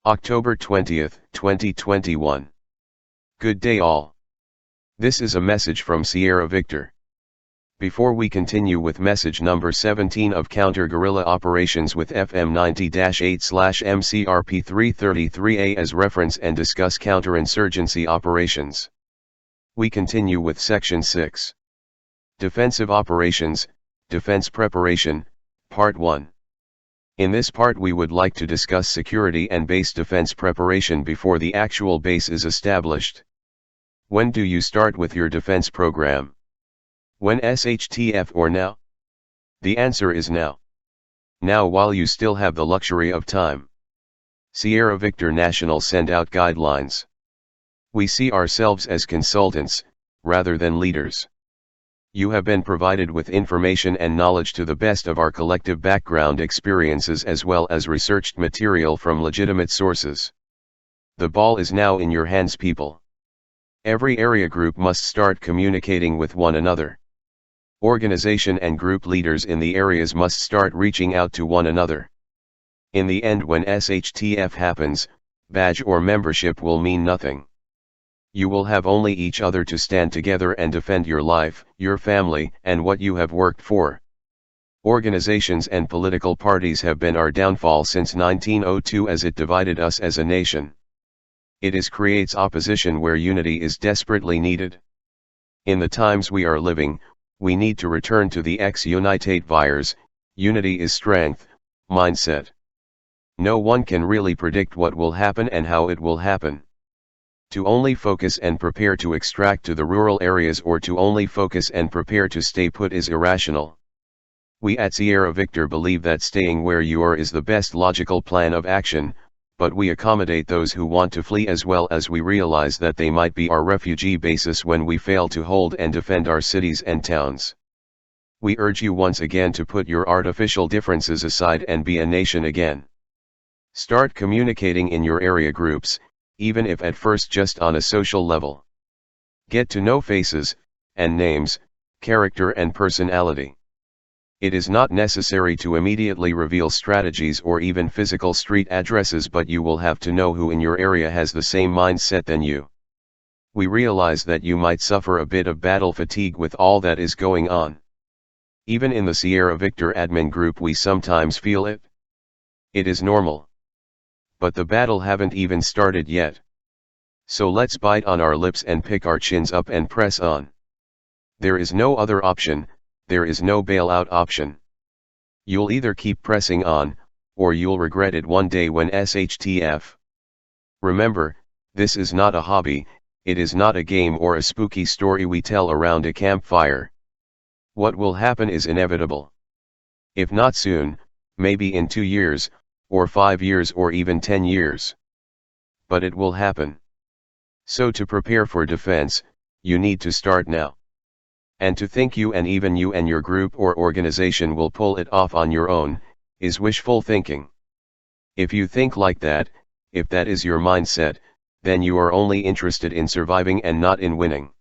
October 20th, 2021. Good day all. This is a message from Sierra Victor. Before we continue with message number 17 of counter-guerrilla operations with FM 90-8/MCRP 333A as reference and discuss counterinsurgency operations, we continue with Section 6. Defensive Operations, Defense Preparation, Part 1. In this part we would like to discuss security and base defense preparation before the actual base is established. When do you start with your defense program? When SHTF or now? The answer is now. Now, while you still have the luxury of time. Sierra Victor National send out guidelines. We see ourselves as consultants, rather than leaders. You have been provided with information and knowledge to the best of our collective background experiences as well as researched material from legitimate sources. The ball is now in your hands, people. Every area group must start communicating with one another. Organization and group leaders in the areas must start reaching out to one another. In the end, when SHTF happens, badge or membership will mean nothing. You will have only each other to stand together and defend your life, your family, and what you have worked for. Organizations and political parties have been our downfall since 1902 as it divided us as a nation. It creates opposition where unity is desperately needed. In the times we are living, we need to return to the ex-unitate virus, unity is strength, mindset. No one can really predict what will happen and how it will happen. To only focus and prepare to extract to the rural areas or to only focus and prepare to stay put is irrational. We at Sierra Victor believe that staying where you are is the best logical plan of action, but we accommodate those who want to flee as well as we realize that they might be our refugee basis when we fail to hold and defend our cities and towns. We urge you once again to put your artificial differences aside and be a nation again. Start communicating in your area groups, even if at first just on a social level. Get to know faces, and names, character and personality. It is not necessary to immediately reveal strategies or even physical street addresses, but you will have to know who in your area has the same mindset than you. We realize that you might suffer a bit of battle fatigue with all that is going on. Even in the Sierra Victor admin group we sometimes feel it. It is normal. But the battle haven't even started yet. So let's bite on our lips and pick our chins up and press on. There is no other option, there is no bailout option. You'll either keep pressing on, or you'll regret it one day when SHTF. Remember, this is not a hobby, it is not a game or a spooky story we tell around a campfire. What will happen is inevitable. If not soon, maybe in 2 years, or 5 years or even 10 years. But it will happen. So to prepare for defense, you need to start now. And to think you and even you and your group or organization will pull it off on your own, is wishful thinking. If you think like that, if that is your mindset, then you are only interested in surviving and not in winning.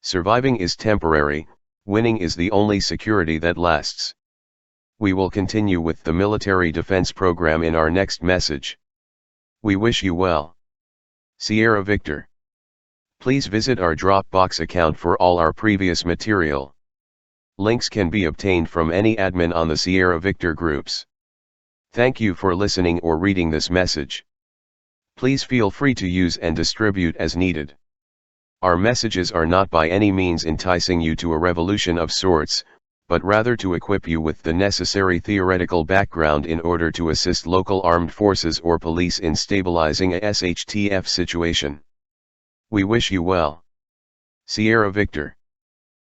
Surviving is temporary, winning is the only security that lasts. We will continue with the military defense program in our next message. We wish you well. Sierra Victor. Please visit our Dropbox account for all our previous material. Links can be obtained from any admin on the Sierra Victor groups. Thank you for listening or reading this message. Please feel free to use and distribute as needed. Our messages are not by any means enticing you to a revolution of sorts, but rather to equip you with the necessary theoretical background in order to assist local armed forces or police in stabilizing a SHTF situation. We wish you well. Sierra Victor.